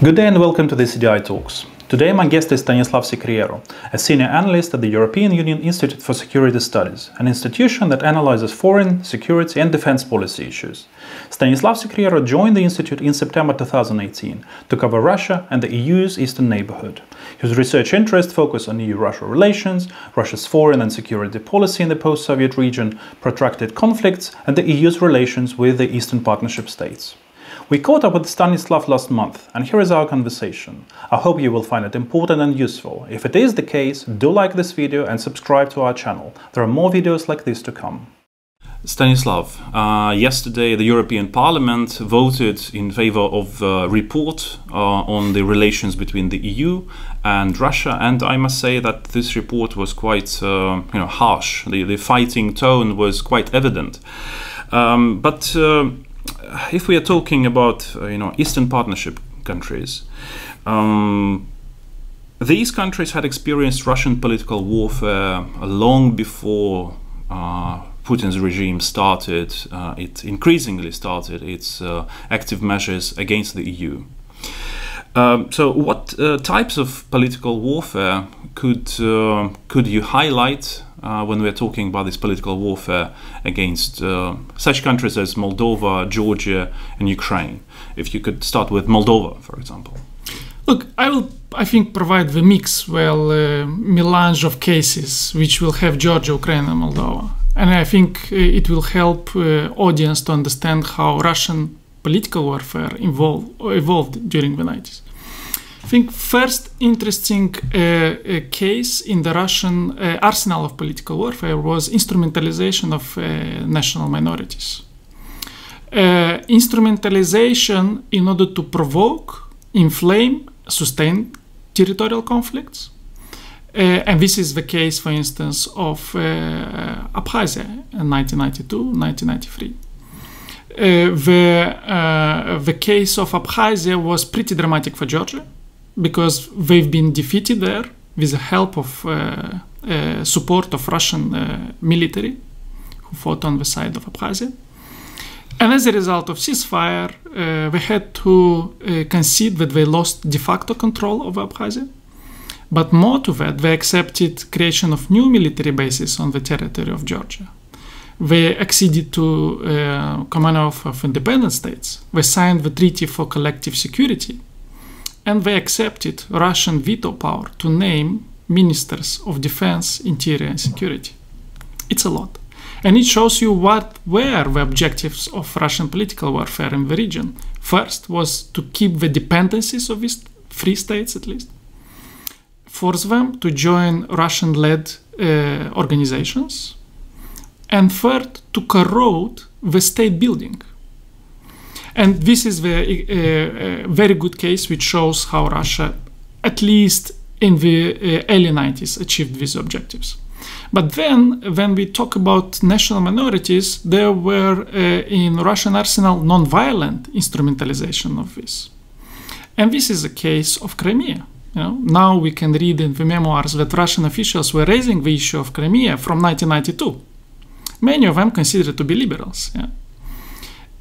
Good day and welcome to the CDI Talks. Today my guest is Stanislav Secrieru, a Senior Analyst at the European Union Institute for Security Studies, an institution that analyzes foreign, security and defense policy issues. Stanislav Secrieru joined the Institute in September 2018 to cover Russia and the EU's eastern neighborhood. His research interests focus on EU-Russia relations, Russia's foreign and security policy in the post-Soviet region, protracted conflicts and the EU's relations with the Eastern Partnership states. We caught up with Stanislav last month, and here is our conversation. I hope you will find it important and useful. If it is the case, do like this video and subscribe to our channel. There are more videos like this to come. Stanislav, yesterday the European Parliament voted in favor of a report on the relations between the EU and Russia, and I must say that this report was quite harsh. The fighting tone was quite evident. If we are talking about Eastern Partnership countries, these countries had experienced Russian political warfare long before Putin's regime started. It increasingly started its active measures against the EU. So, what types of political warfare could you highlight when we're talking about this political warfare against such countries as Moldova, Georgia and Ukraine? If you could start with Moldova, for example. Look, I think, provide the mix, melange of cases which will have Georgia, Ukraine and Moldova. And I think it will help audience to understand how Russian political warfare evolved during the 90s. I think first interesting case in the Russian arsenal of political warfare was instrumentalization of national minorities. Instrumentalization in order to provoke, inflame, sustain territorial conflicts. And this is the case, for instance, of Abkhazia in 1992, 1993. The case of Abkhazia was pretty dramatic for Georgia, because they've been defeated there with the help of support of Russian military who fought on the side of Abkhazia. And as a result of ceasefire, they had to concede that they lost de facto control of Abkhazia. But more to that, they accepted creation of new military bases on the territory of Georgia. They acceded to Commonwealth of Independent States. They signed the Treaty for Collective Security. And they accepted Russian veto power to name ministers of defense, interior and security. It's a lot. And it shows you what were the objectives of Russian political warfare in the region. First was to keep the dependencies of these three states at least. Force them to join Russian-led organizations. And third, to corrode the state building. And this is a very good case which shows how Russia, at least in the early 90s, achieved these objectives. But then, when we talk about national minorities, there were in Russian arsenal non-violent instrumentalization of this. And this is a case of Crimea. Now we can read in the memoirs that Russian officials were raising the issue of Crimea from 1992. Many of them considered to be liberals.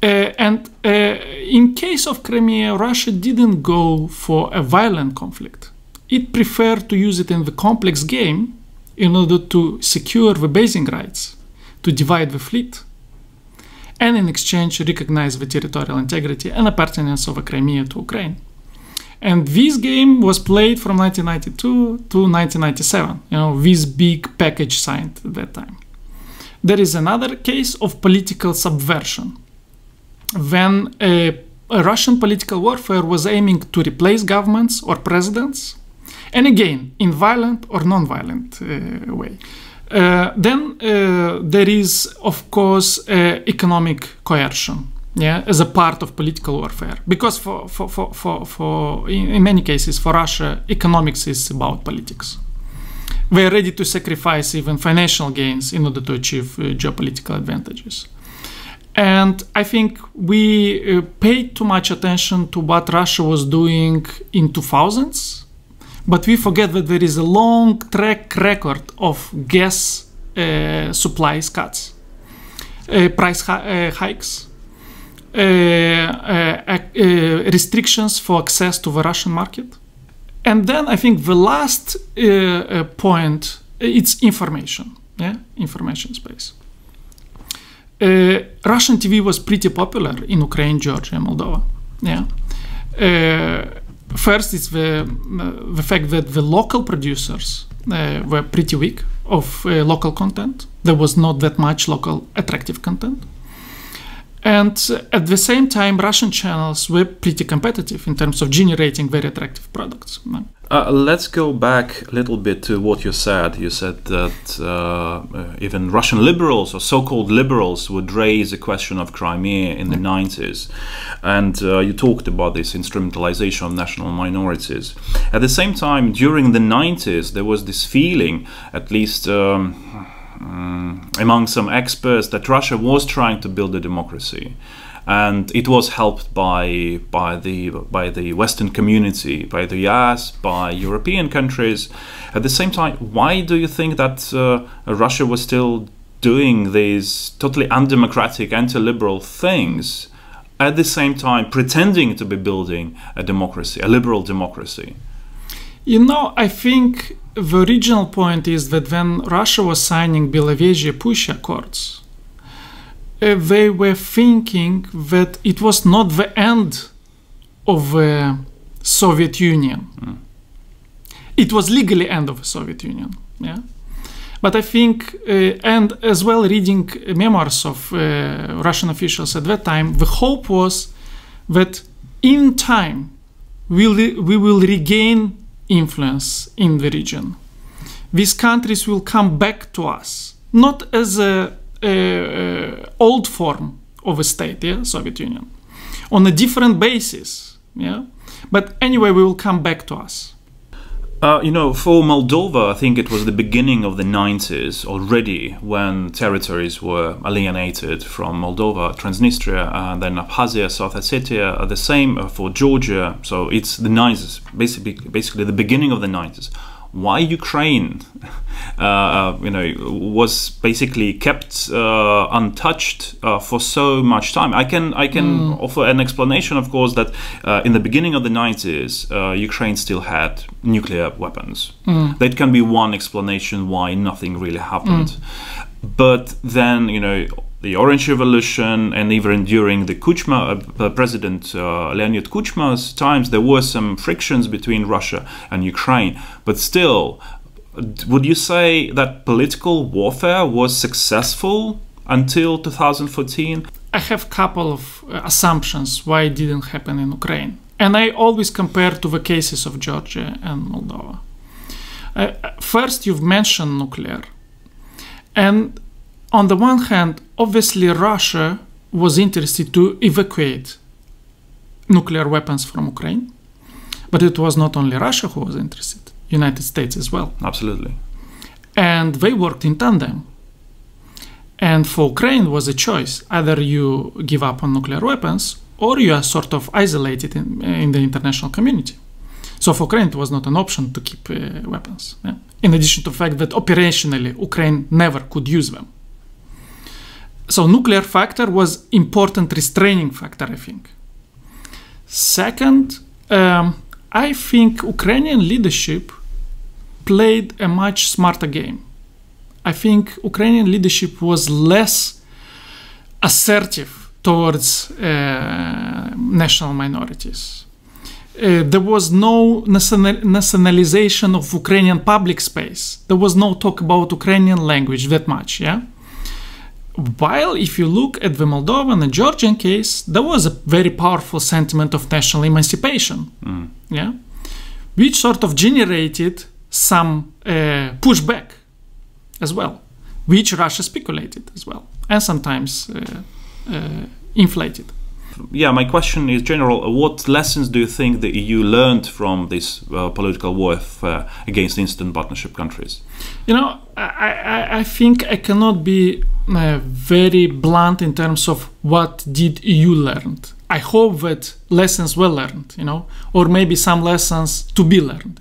In case of Crimea, Russia didn't go for a violent conflict. It preferred to use it in the complex game in order to secure the basing rights, to divide the fleet, and in exchange recognize the territorial integrity and appertenance of Crimea to Ukraine. And this game was played from 1992 to 1997. This big package signed at that time. There is another case of political subversion, when a Russian political warfare was aiming to replace governments or presidents, and again, in violent or non-violent way. Then there is, of course, economic coercion, as a part of political warfare. Because in many cases, for Russia, economics is about politics. They are ready to sacrifice even financial gains in order to achieve geopolitical advantages. And I think we paid too much attention to what Russia was doing in 2000s, but we forget that there is a long track record of gas supplies cuts, price hikes, restrictions for access to the Russian market. And then I think the last point, it's information, information space. Russian TV was pretty popular in Ukraine, Georgia, and Moldova. First, it's the fact that the local producers were pretty weak of local content. There was not that much local attractive content. And at the same time, Russian channels were pretty competitive in terms of generating very attractive products. Let's go back a little bit to what you said. You said that even Russian liberals or so-called liberals would raise the question of Crimea in the 90s. And you talked about this instrumentalization of national minorities. At the same time, during the 90s, there was this feeling, at least among some experts, that Russia was trying to build a democracy, and it was helped by the Western community, by the US, by European countries. At the same time, why do you think that Russia was still doing these totally undemocratic, anti-liberal things, at the same time pretending to be building a democracy, a liberal democracy? You know, I think the original point is that when Russia was signing Belovezhye-Push Accords, they were thinking that it was not the end of the Soviet Union. It was legally end of the Soviet Union. But I think, and as well reading memoirs of Russian officials at that time, the hope was that in time we will regain influence in the region. These countries will come back to us, not as a old form of a state, Soviet Union, on a different basis, but anyway, we will come back to us. You know, for Moldova, I think it was the beginning of the 90s already when territories were alienated from Moldova, Transnistria, and then Abkhazia, South Ossetia, the same for Georgia. So it's the 90s, basically the beginning of the 90s. Why Ukraine, was basically kept untouched for so much time? I can offer an explanation, of course, that in the beginning of the 90s, Ukraine still had nuclear weapons. That can be one explanation why nothing really happened. But then, the Orange Revolution, and even during the Kuchma, President Leonid Kuchma's times, there were some frictions between Russia and Ukraine. But still, would you say that political warfare was successful until 2014? I have a couple of assumptions why it didn't happen in Ukraine. And I always compare to the cases of Georgia and Moldova. First, you've mentioned nuclear. And on the one hand, obviously Russia was interested to evacuate nuclear weapons from Ukraine. But it was not only Russia who was interested, United States as well. Absolutely. And they worked in tandem. And for Ukraine was a choice. Either you give up on nuclear weapons or you are sort of isolated in the international community. So for Ukraine it was not an option to keep weapons. In addition to the fact that operationally Ukraine never could use them. So nuclear factor was important restraining factor, I think. Second, I think Ukrainian leadership played a much smarter game. I think Ukrainian leadership was less assertive towards national minorities. There was no nationalization of Ukrainian public space. There was no talk about Ukrainian language that much, While if you look at the Moldovan and Georgian case, there was a very powerful sentiment of national emancipation, which sort of generated some pushback as well, which Russia speculated as well, and sometimes inflated. Yeah, my question is general. What lessons do you think the EU learned from this political warfare against the Eastern Partnership countries? I think I cannot be very blunt in terms of what did EU learn. I hope that lessons were learned, or maybe some lessons to be learned,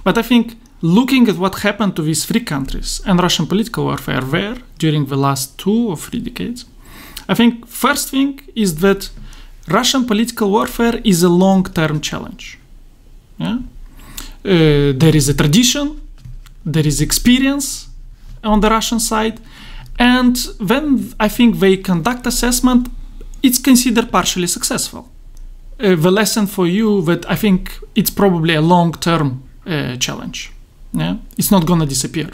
But I think looking at what happened to these three countries and Russian political warfare there during the last 2 or 3 decades, I think first thing is that Russian political warfare is a long-term challenge. Yeah? There is a tradition, there is experience on the Russian side, and when I think they conduct assessment, it's considered partially successful. The lesson for you that I think it's probably a long-term challenge. Yeah? It's not going to disappear.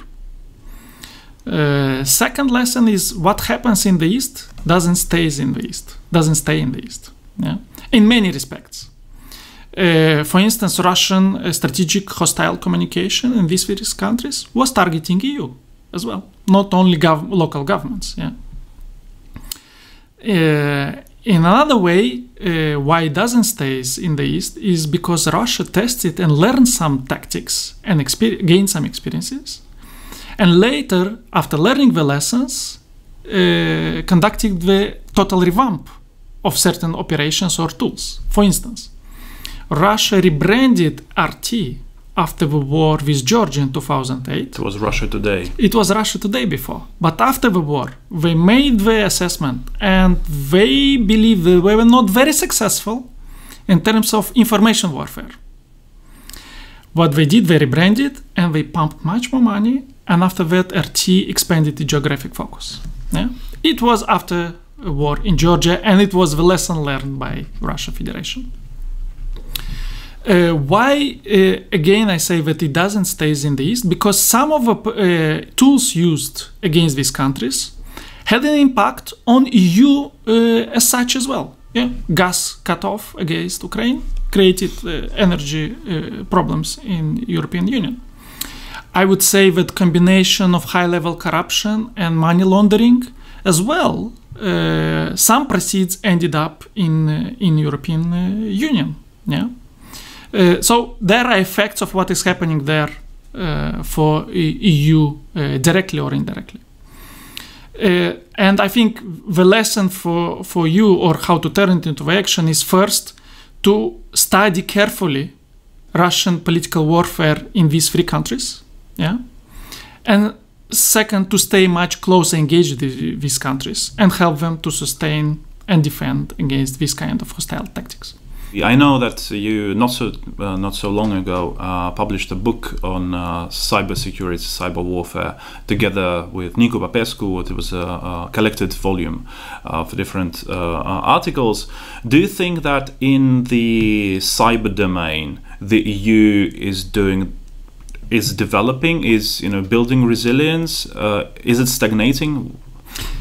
Second lesson is what happens in the East doesn't stay in the East. Yeah? In many respects. For instance, Russian strategic hostile communication in these various countries was targeting EU as well, not only local governments. Yeah? In another way, why it doesn't stay in the East is because Russia tested and learned some tactics and gained some experiences. And later, after learning the lessons, conducted the total revamp of certain operations or tools. For instance, Russia rebranded RT after the war with Georgia in 2008. It was Russia Today. It was Russia Today before. But after the war, they made the assessment and they believe they were not very successful in terms of information warfare. What they did, they rebranded and they pumped much more money, and after that RT expanded the geographic focus. Yeah? It was after a war in Georgia, and it was the lesson learned by Russia Federation. Why, again, I say that it doesn't stay in the East? Because some of the tools used against these countries had an impact on EU as such as well. Yeah? Gas cut off against Ukraine created energy problems in European Union. I would say that combination of high-level corruption and money laundering as well, some proceeds ended up in European Union. Yeah. So there are effects of what is happening there for EU directly or indirectly. And I think the lesson for you, or how to turn it into action, is first to study carefully Russian political warfare in these three countries. Yeah? And second, to stay much closer engaged with these countries and help them to sustain and defend against this kind of hostile tactics. I know that you not so long ago published a book on cybersecurity, cyber warfare, together with Nicu Popescu. It was a collected volume of different articles. Do you think that in the cyber domain, the EU is developing, is building resilience? Is it stagnating?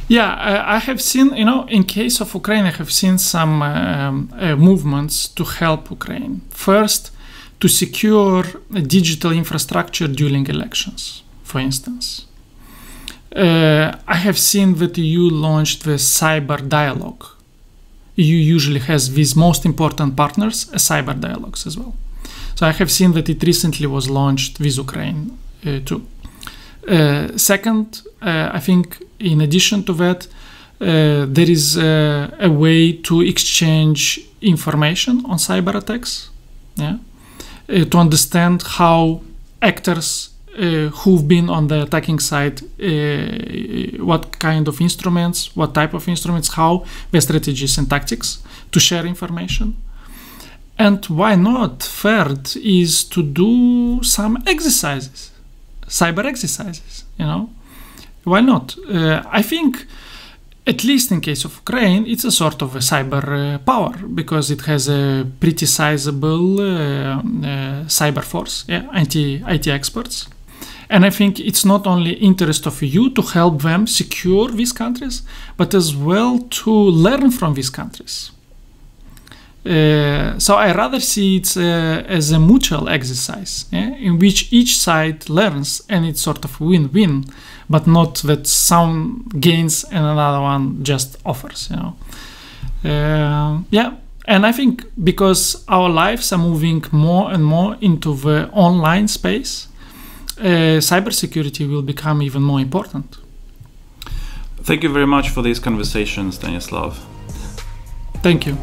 Yeah, I have seen, in case of Ukraine, I have seen some movements to help Ukraine. First, to secure a digital infrastructure during elections, for instance. I have seen that the EU launched the cyber dialogue. EU usually has these most important partners as cyber dialogues as well. So I have seen that it recently was launched with Ukraine too. Second, I think in addition to that, there is a way to exchange information on cyber attacks, yeah? To understand how actors who've been on the attacking side, what kind of instruments, what type of instruments, how their strategies and tactics, to share information. And why not? Third is to do some exercises. Cyber exercises, why not? I think, at least in case of Ukraine, it's a sort of a cyber power, because it has a pretty sizable cyber force, yeah, IT experts. And I think it's not only interest of EU to help them secure these countries, but as well to learn from these countries. So I rather see it as a mutual exercise, yeah, in which each side learns, and it's sort of win-win, but not that some gains and another one just offers. Yeah, and I think because our lives are moving more and more into the online space, cybersecurity will become even more important. Thank you very much for these conversations, Stanislav. Thank you.